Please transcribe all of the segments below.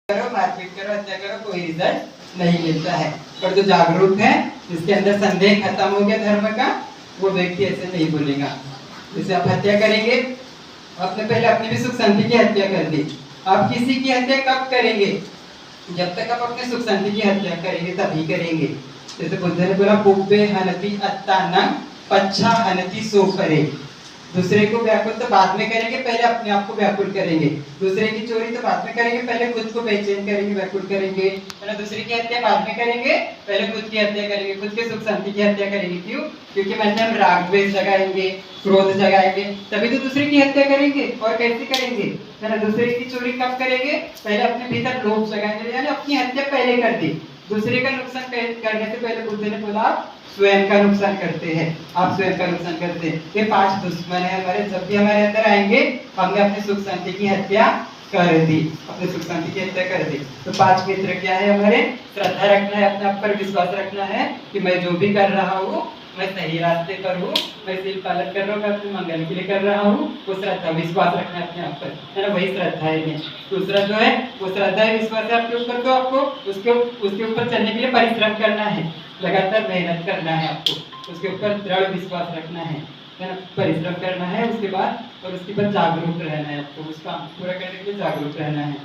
करो, मारपीट करो, हत्या करो, कोई रिजल्ट नहीं मिलता है। पर जो जागरूक है, जिसके अंदर संदेह खत्म हो गया धर्म का, वो व्यक्ति ऐसे नहीं बोलेगा। जैसे आप हत्या करेंगे, आपने पहले अपनी भी सुख शांति की हत्या कर दी। आप किसी की हत्या कब करेंगे? जब तक आप अपने सुख शांति की हत्या करेंगे तभी करेंगे। जैसे बुद्ध ने बोला, पुब्बे हनति अत्तानं पच्छा हनति सो करे। दूसरे को व्याकुल तो बाद में करेंगे, पहले अपने आप को व्याकुल करेंगे। दूसरे की चोरी तो बाद में करेंगे, पहले खुद को बेचैन करेंगे, व्याकुल करेंगे। है ना? दूसरे की हत्या बाद में करेंगे, पहले खुद की हत्या करेंगे, खुद के सुख शांति की हत्या करेंगे। क्यों? क्योंकि मन में हम राग द्वेष जगाएंगे, क्रोध जगाएंगे, तभी तो दूसरे की हत्या करेंगे। और कैसे करेंगे? है ना? दूसरे की चोरी कब करेंगे? पहले अपने भीतर लोभ जगाएंगे, यानी अपनी हत्या पहले कर दी। दूसरे का नुकसान करने से पहले बुद्ध ने बोला, स्वयं का नुकसान करते हैं, आप स्वयं का नुकसान करते हैं। ये 5 दुश्मन है हमारे, जब भी हमारे अंदर आएंगे हमने अपने सुख शांति की हत्या कर दी, अपने सुख शांति की हत्या कर दी। तो 5 मित्र क्या है हमारे? श्रद्धा रखना है, अपने आप पर विश्वास रखना है कि मैं जो भी कर रहा हूँ मैं सही रास्ते पर हूँ, मैं सील पालन कर रहा हूँ, मैं अपने मंगल के लिए कर रहा हूँ। वो श्रद्धा विश्वास रखना है अपने आप पर, है ना? वही श्रद्धा है। दूसरा जो है वो श्रद्धा है, विश्वास है आपके ऊपर, तो आपको उसके ऊपर चलने के लिए परिश्रम करना है, लगातार मेहनत करना है, आपको उसके ऊपर दृढ़ विश्वास रखना है ना? परिश्रम करना है उसके बाद, और उसके बाद जागरूक रहना है, आपको उस काम पूरा करने के लिए जागरूक रहना है।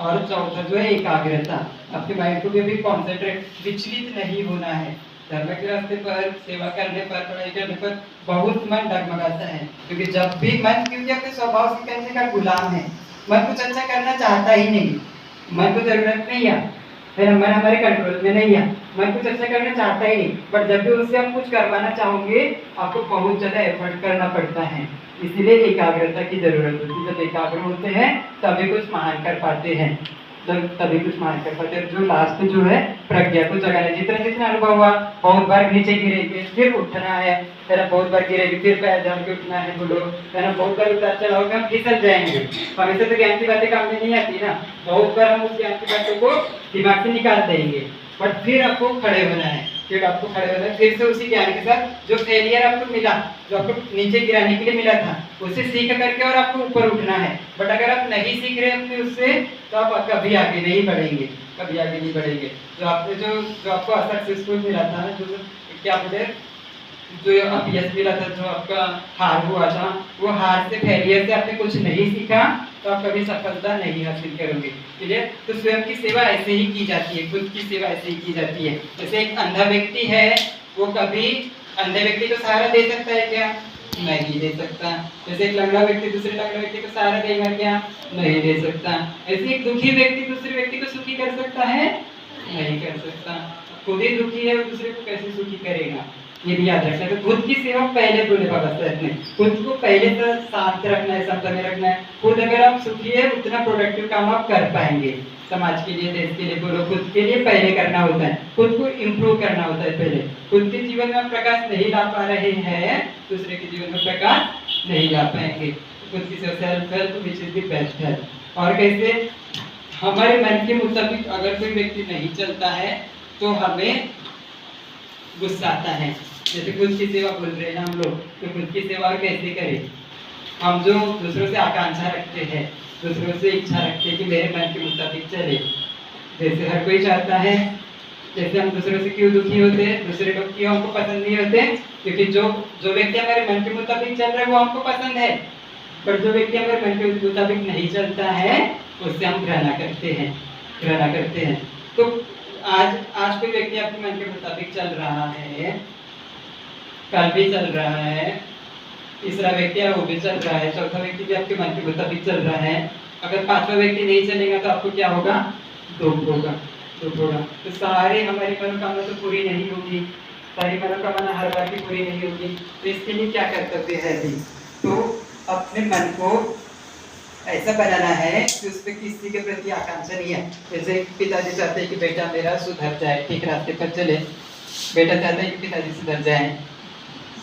और चौथा जो है एकाग्रता, आपके माइंड को भी अभी कॉन्सेंट्रेट, विचलित नहीं होना है। धर्म के रास्ते पर, सेवा करने पर, पढ़ाई करने पर बहुत मन डगमगाता है, क्योंकि जब भी मन, क्योंकि अपने स्वभाव से कहने का गुलाम है, मन कुछ अच्छा करना चाहता ही नहीं, मन को जरूरत नहीं है, मन हमारे कंट्रोल में नहीं है, मन कुछ अच्छा करना चाहता ही नहीं। पर जब भी उससे आप कुछ करवाना चाहोगे, आपको बहुत ज्यादा एफर्ट करना पड़ता है, इसीलिए एकाग्रता की जरूरत होती है। जब एकाग्र होते हैं तभी कुछ महान कर पाते हैं, तभी कुछ महान कर पाते हैं। जो लास्ट जो है प्रज्ञा को जगाना, जितना जितना अनुभव हुआ, बहुत बार नीचे गिरेंगे फिर उठना है ना? बहुत बार गिरेंगे फिर पैर जम के उठना है, बोलो, है ना? बहुत बार उतार चढ़ाव में हम फिसल जाएंगे, हमेशा तो ज्ञान की बातें काम में नहीं आती ना। बहुत बार हम उस ज्ञान की बातों को दिमाग से निकाल देंगे, बट फिर आपको खड़े होना है, फिर आपको खड़े होना है, फिर से उसी ज्ञान के साथ जो फेलियर आपको मिला, जो आपको नीचे गिराने के लिए मिला था, उससे सीख करके और आपको ऊपर उठना है। बट अगर आप नहीं सीख रहे अपने उससे, तो आप कभी आगे नहीं बढ़ेंगे, कभी आगे नहीं बढ़ेंगे। जो आपको असक्सेसफुल मिला था, जो क्या बोलते, जो अब यश मिला था, जो आपका हार हुआ था, वो हार से, फेलियर से आपने कुछ नहीं सीखा, तो आप कभी सफलता नहीं हासिल करोगे। क्लियर? तो स्वयं की सेवा ऐसे ही की जाती है, खुद की सेवा ऐसे ही की जाती है। जैसे एक अंधा व्यक्ति है, वो कभी अंधे व्यक्ति को सहारा दे सकता है क्या? नहीं दे सकता। जैसे एक लंगड़ा व्यक्ति दूसरे लंगड़ा व्यक्ति को सहारा देगा क्या? नहीं दे सकता। ऐसे एक दुखी व्यक्ति दूसरे व्यक्ति को सुखी कर सकता है? नहीं कर सकता। खुद ही दुखी है, दूसरे को कैसे सुखी करेगा? ये भी याद रखना है। तो खुद की सेवा पहले बोले बाबा साहब ने, खुद को पहले तो शांत रखना है, समता में रखना है। खुद अगर आप सुखी है, उतना प्रोडक्टिव काम आप कर पाएंगे, समाज के लिए, देश के लिए, बोलो, खुद के लिए पहले करना होता है, खुद को इम्प्रूव करना होता है पहले। खुद के जीवन में प्रकाश नहीं ला पा रहे हैं, दूसरे के जीवन में प्रकाश नहीं ला पाएंगे। खुद की self help which is the best help. और कैसे? हमारे मन के मुताबिक अगर कोई व्यक्ति नहीं चलता है तो हमें गुस्सा आता है। जैसे खुद की सेवा बोल रहे हैं हम लोग, तो खुद की सेवा कैसे करें? हम जो दूसरों से आकांक्षा रखते हैं, दूसरों से इच्छा रखते हैं कि मेरे मन के मुताबिक चले, जैसे हर कोई चाहता है, जैसे हम दूसरों से क्यों दुखी होते हैं, दूसरे लोग क्यों हमको पसंद नहीं होते? क्योंकि जो व्यक्ति हमारे मन के मुताबिक चल रहा है वो हमको पसंद है, पर जो व्यक्ति हमारे मन के मुताबिक नहीं चलता है उससे हम घृणा करते हैं। तो आज कोई व्यक्ति आपके मन के मुताबिक चल रहा है, कल भी चल रहा है, तीसरा व्यक्ति है वो भी चल रहा है, चौथा व्यक्ति भी आपके मन के मुताबिक चल रहा है, अगर 5वां व्यक्ति नहीं चलेगा तो आपको क्या होगा? दुख होगा। तो सारे हमारी मनोकामना तो पूरी नहीं होगी, सारी मनोकामना हर बार की पूरी नहीं होगी। तो इसके लिए क्या कर्तव्य है अभी? तो अपने मन को ऐसा बनाना है कि उस पर किसी के प्रति आकांक्षा नहीं है। जैसे पिताजी चाहते हैं कि बेटा मेरा सुधर जाए, ठीक रास्ते पर चले, बेटा चाहता है कि पिताजी सुधर जाए,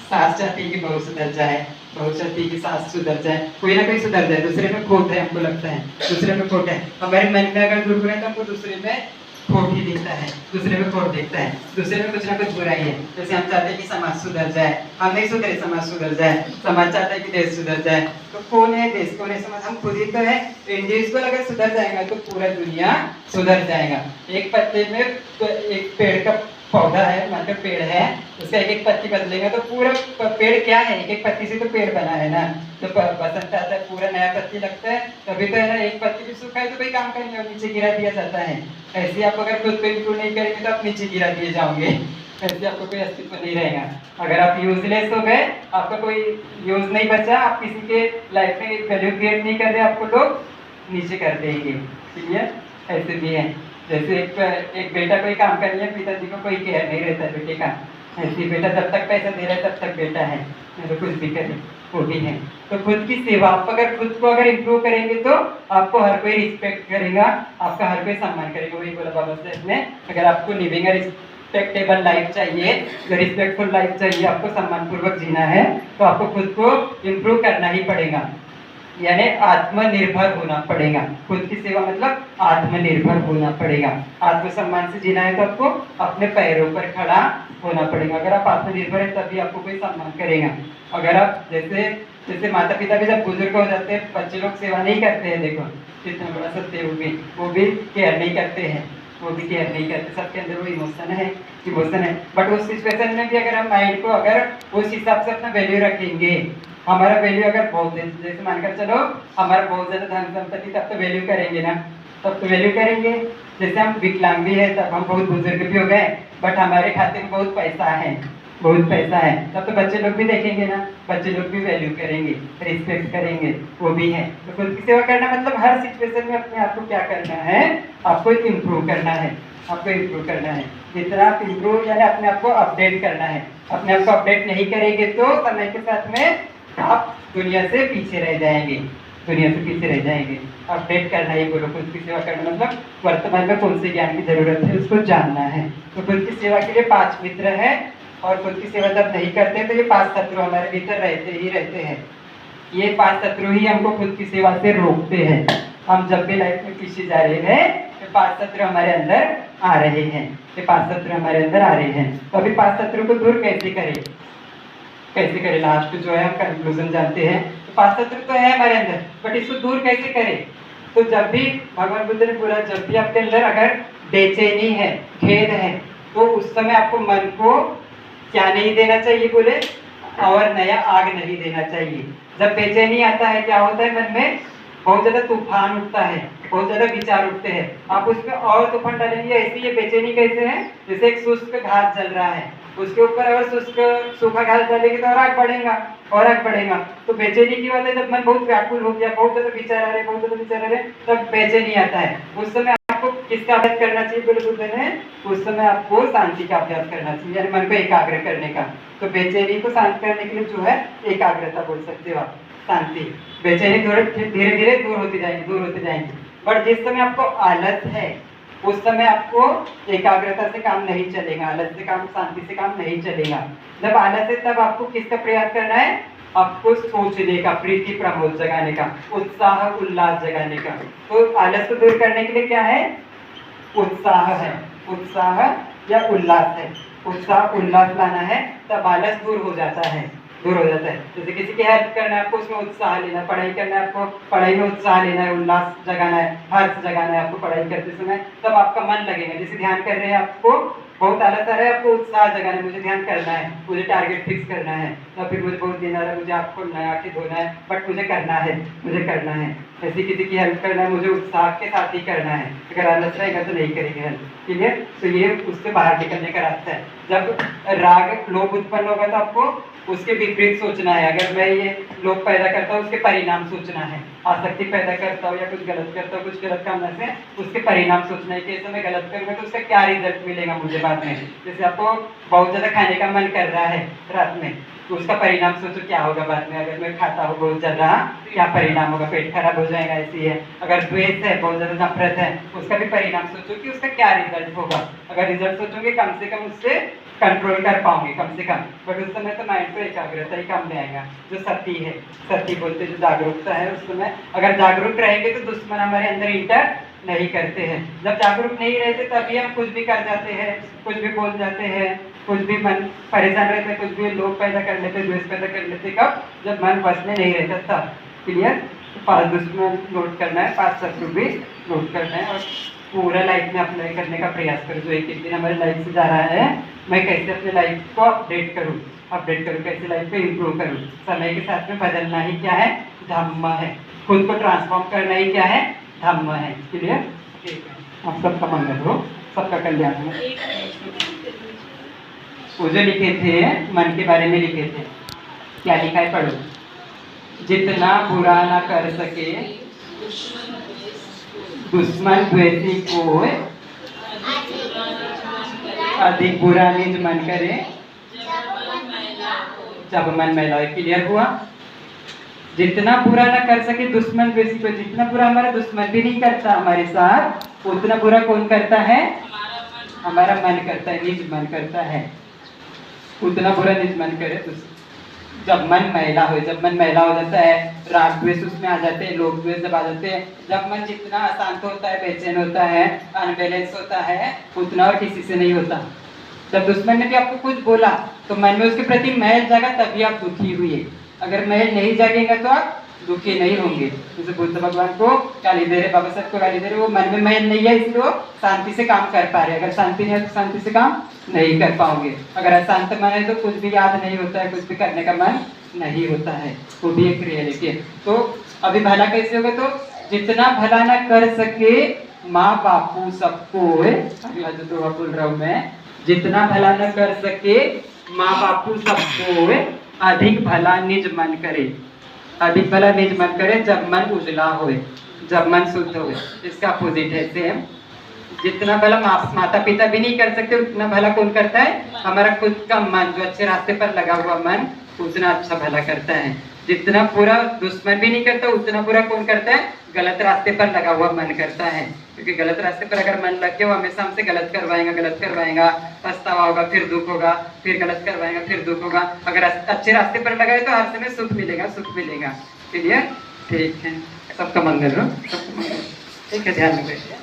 सास चाहती है कि बहू सुधर जाए, बहू चाहती है कि सास सुधर जाए, कोई ना कोई सुधर जाए। दूसरे में खोट है, हमको लगता है दूसरे में खोट है, हमारे मन में अगर दुर्गुण है तो हमको दूसरे में खोट ही दिखता है, दूसरे में खोट दिखता है, दूसरे में कुछ ना कुछ बुराई है। जैसे हम चाहते हैं कि समाज सुधर जाए, हम नहीं सुधरे, समाज सुधर जाए, समाज चाहता है कि देश सुधर जाए। तो कौन है देश, कौन है समाज? हम खुद ही तो है। इंडिविजुअल अगर सुधर जाएगा तो पूरा दुनिया सुधर जाएगा। एक पत्ते में तो एक पेड़ का पौधा है, मतलब पेड़ है, उसका एक एक पत्ती बदलेगा तो पूरा पेड़ क्या है, एक एक पत्ती से तो पेड़ बना है ना। तो बसंत आता है, पूरा नया पत्ती लगता है, तभी तो है ना। एक पत्ती भी सूखा है तो कोई काम का नहीं, नीचे गिरा दिया जाता है। ऐसे आप अगर खुद को इम्प्रूव नहीं करेंगे तो आप नीचे गिरा दिए जाओगे, ऐसे आपको कोई अस्तित्व नहीं रहेगा। अगर आप यूजलेस हो गए, आपका कोई यूज नहीं बचा, आप किसी के लाइफ में वैल्यू क्रिएट नहीं कर रहे, आपको लोग नीचे कर देंगे। क्लियर? ऐसे भी है। जैसे एक बेटा कोई काम कर लिया, पिताजी को कोई केयर नहीं रहता बेटे का। ऐसे बेटा जब तक पैसा दे रहा है तब तक बेटा है, तो कुछ भी करे वो भी है। तो खुद की सेवा, आप अगर खुद को अगर इम्प्रूव करेंगे तो आपको हर कोई रिस्पेक्ट करेगा, आपका हर कोई सम्मान करेगा। वही बोला बाबा साहब ने, अगर आपको लिविंग रिस्पेक्टेबल लाइफ चाहिए, रिस्पेक्टफुल लाइफ चाहिए, आपको सम्मान पूर्वक जीना है, तो आपको खुद को इम्प्रूव करना ही पड़ेगा, यानी आत्मनिर्भर होना पड़ेगा। खुद की सेवा मतलब आत्मनिर्भर होना पड़ेगा। आत्मसम्मान से जीना है तो आपको अपने पैरों पर खड़ा होना पड़ेगा। अगर आप आत्मनिर्भर है तभी आपको कोई सम्मान करेगा। अगर आप जैसे जैसे माता पिता भी जब बुजुर्ग हो जाते हैं, बच्चे लोग सेवा नहीं करते हैं, देखो कितना बड़ा सत्य है, वो भी केयर नहीं करते हैं, वो भी केयर नहीं करते। सबके अंदर वो इमोशन है। बट उस सिचुएशन में भी अगर हम माइंड को अगर उस हिसाब से अपना वैल्यू रखेंगे, हमारा वैल्यू अगर बहुत है, जैसे मानकर चलो हमारा बहुत ज्यादा धन संपत्ति, तब तो वैल्यू करेंगे ना, तब तो वैल्यू करेंगे। जैसे हम विकलांग भी है, तब हम बहुत बुजुर्ग भी हो गए, बट हमारे खाते में बहुत पैसा है, तब तो बच्चे लोग भी देखेंगे ना, बच्चे लोग भी वैल्यू करेंगे, रिस्पेक्ट करेंगे, वो भी है। तो खुद की सेवा करना मतलब हर सिचुएशन में अपने आप को क्या करना है, आपको इम्प्रूव करना है, आपको इम्प्रूव करना है। जितना आप इम्प्रूव यानी अपने आप को अपडेट करना है। अपने आप को अपडेट नहीं करेंगे तो समय के साथ में आप दुनिया से पीछे रह जाएंगे, अपडेट करना ही बोलो। खुद की सेवा करना मतलब वर्तमान में कौन से ज्ञान की जरूरत है उसको जानना है। तो खुद की सेवा के लिए 5 मित्र है, और खुद की सेवा जब नहीं करते तो ये 5 शत्रु हमारे भीतर रहते हैं। ये 5 शत्रु ही हमको खुद की सेवा से रोकते हैं। हम जब भी लाइफ में पीछे जा रहे हैं, ये 5 शत्रु हमारे अंदर आ रहे हैं, तो अभी 5 शत्रु को दूर कैसे करें? लास्ट जो है हम कंक्लूजन जानते हैं। तो 5 शत्रु तो है हमारे अंदर, बट इसको दूर कैसे करें? तो जब भी भगवान बुद्ध ने बोला, जब भी आपके अंदर अगर बेचैनी है, खेद है, तो उस समय आपको मन को क्या नहीं देना चाहिए बोले, और नया आग नहीं देना चाहिए। जब बेचैनी आता है, क्या होता है मन में? बहुत ज्यादा तूफान उठता है, बहुत ज्यादा विचार उठते हैं। आप उसमें और तूफान डालेंगे। ऐसी ये बेचैनी कैसे है? जैसे एक शुष्क घास जल रहा है, उसके ऊपर और सूखा घास डालेंगे तो और आग बढ़ेगा। तो बेचैनी की बात है, जब मन बहुत व्याकुल हो गया, बहुत ज्यादा विचार आ रहे, तब बेचैनी आता है। उस समय आपको किसका अभ्यास करना चाहिए बोले बुद्ध ने? उस समय आपको शांति का अभ्यास करना चाहिए, यानी मन को एकाग्र करने का। तो बेचैनी को शांत करने के लिए जो है एकाग्रता बोल सकते हो आप, शांति। बेचैनी धीरे धीरे दूर होती जाएंगी। बट जिस समय आपको आलस है, उस समय आपको एकाग्रता से काम नहीं चलेगा, आलस से काम, शांति से काम नहीं चलेगा। जब आलस है तब आपको किसका प्रयास करना है? आपको सोचने का, प्रीति प्रमोद जगाने का, उत्साह उल्लास जगाने का। तो आलस को दूर करने के लिए क्या है? उत्साह है, उत्साह या उल्लास है। उत्साह उल्लास लाना है, तब आलस दूर हो जाता है। जैसे किसी की हेल्प करना है, आपको उसमें उत्साह लेना है। पढ़ाई करना है, आपको पढ़ाई में उत्साह लेना है, उल्लास जगाना है, हर्ष जगाना है आपको पढ़ाई करते समय, तब आपका मन लगेगा। जैसे ध्यान कर रहे हैं, आपको बहुत आलस आ रहा है, आपको उत्साह जगाना है, मुझे ध्यान करना है, मुझे टारगेट फिक्स करना है, या फिर मुझे बहुत दिन आ रहा है, मुझे आपको नया के धोना है, बट मुझे करना है। ऐसी किसी की हेल्प करना है, मुझे उत्साह के साथ ही करना है। अगर आलस रहेगा तो नहीं करेंगे हेल्प। क्लियर? तो ये उससे बाहर निकलने का रास्ता है। जब राग लोभ उत्पन्न होगा तो आपको उसके विपरीत सोचना है। अगर मैं ये लोभ पैदा करता हूँ, उसके परिणाम सोचना है। आसक्ति पैदा करता हूँ या कुछ गलत करता हूँ, कुछ गलत कामना से, उसके परिणाम सोचना है कि ऐसे मैं गलत करूँगा तो उसका क्या रिजल्ट मिलेगा मुझे बाद में। जैसे आपको बहुत ज्यादा खाने का मन कर रहा है रात में, तो उसका परिणाम सोचो क्या होगा बाद में। अगर मैं खाता हूँ बहुत ज्यादा, क्या परिणाम होगा? पेट खराब हो जाएगा, ऐसी है। अगर द्वेष है, बहुत ज्यादा नफरत है, उसका भी परिणाम सोचो कि उसका क्या रिजल्ट होगा। अगर रिजल्ट सोचोगे, कम से कम उससे कंट्रोल कर पाओगे, कम से कम। बट उस समय तो माइंड को एकाग्रता ही काम में आएगा। जो सती है, सती बोलते जो जागरूकता है, उस समय अगर जागरूक रहेंगे तो दुश्मन हमारे अंदर इंटर नहीं करते हैं। जब जागरूक नहीं रहते तभी हम कुछ भी कर जाते हैं, कुछ भी बोल जाते हैं, कुछ भी मन परेशान रहते हैं, कुछ भी लोग पैदा कर लेते, द्वेष पैदा कर लेते। कब? जब मन बस में नहीं रहता तब। क्लियर? तो 5 दुश्मन नोट करना है, 5 शत्रु भी नोट करना है और पूरा लाइफ में अप्लाई करने का प्रयास करो। जो एक दिन हमारी लाइफ से जा रहा है, मैं कैसे अपने लाइफ को अपडेट करूँ, कैसे लाइफ को इम्प्रूव करूँ। समय के साथ में बदलना ही क्या है? धम्म है। खुद को ट्रांसफॉर्म करना ही क्या है? धम्म है। क्लियर? ठीक है। आप सबका मंगल हो, सबका कल्याण हो। वो जो लिखे थे मन के बारे में लिखे थे, क्या लिखा है? पढ़ो। जितना बुरा ना कर सके दुश्मन द्वेषी को, अधिक बुरा निज मन करे जब मन मैला हो। क्लियर हुआ? जितना बुरा ना कर सके दुश्मन द्वेषी को, जितना बुरा हमारा दुश्मन भी नहीं करता हमारे साथ, उतना बुरा कौन करता है? हमारा मन करता है, निज मन करता है। उतना बुरा निज मन करे जब मन मैला हो। जब मन मैला हो जाता है, राग द्वेष उसमें आ जाते हैं, लोभ द्वेष जब आ जाते हैं, जब मन जितना अशांत होता है, बेचैन होता है, अनबैलेंस होता है, उतना और किसी से नहीं होता। जब दुश्मन ने भी आपको कुछ बोला तो मन में उसके प्रति मैल जागा, तभी आप दुखी हुए। अगर मैल नहीं जागेगा तो आप दुखी नहीं होंगे। जैसे बुद्ध भगवान को गाली दे रहे, बाबा साहब को गाली दे रहे, वो मन में मैल नहीं है, इसलिए वो शांति से काम कर पा रहे। अगर शांति नहीं है तो शांति से काम नहीं कर पाओगे। अगर अशांत मन है तो कुछ भी याद नहीं होता है, कुछ भी करने का मन नहीं होता है। वो भी एक रियलिटी है। तो अभी भला कैसे होगा? तो जितना भला ना कर सके माँ बापू सबको, अगला जो दोहा बोल रहा हूँ मैं, जितना भला न कर सके माँ बापू सबको, अधिक भला निज मन करे। अधिक भला निज मन करे जब मन उजला होए, जब मन शुद्ध होए। इसका अपोजिट है सेम। जितना भला माता पिता भी नहीं कर सकते, उतना भला कौन करता है? हमारा खुद का मन, जो अच्छे रास्ते पर लगा हुआ मन, उतना अच्छा भला करता है। जितना पूरा दुश्मन भी नहीं करता, उतना पूरा कौन करता है? गलत रास्ते पर लगा हुआ मन करता है। क्योंकि गलत रास्ते पर अगर मन लग गया, वो हमेशा हमसे गलत करवाएगा, पछतावा होगा, फिर दुख होगा, फिर गलत करवाएगा, फिर दुख होगा। अगर अच्छे रास्ते पर लगा है तो हर समय सुख मिलेगा। क्लियर? ठीक है। सबका मंगल हो, सबका मंगल। ठीक है, ध्यान में बैठिए।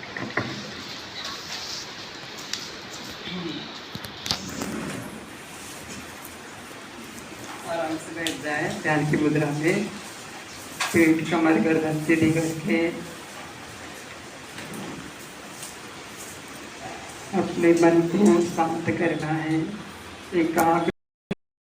आराम से बैठ जाए ध्यान की मुद्रा में, पीठ कमर गर्दन सीधी करके अपने मन को शांत करना है। एकाग्र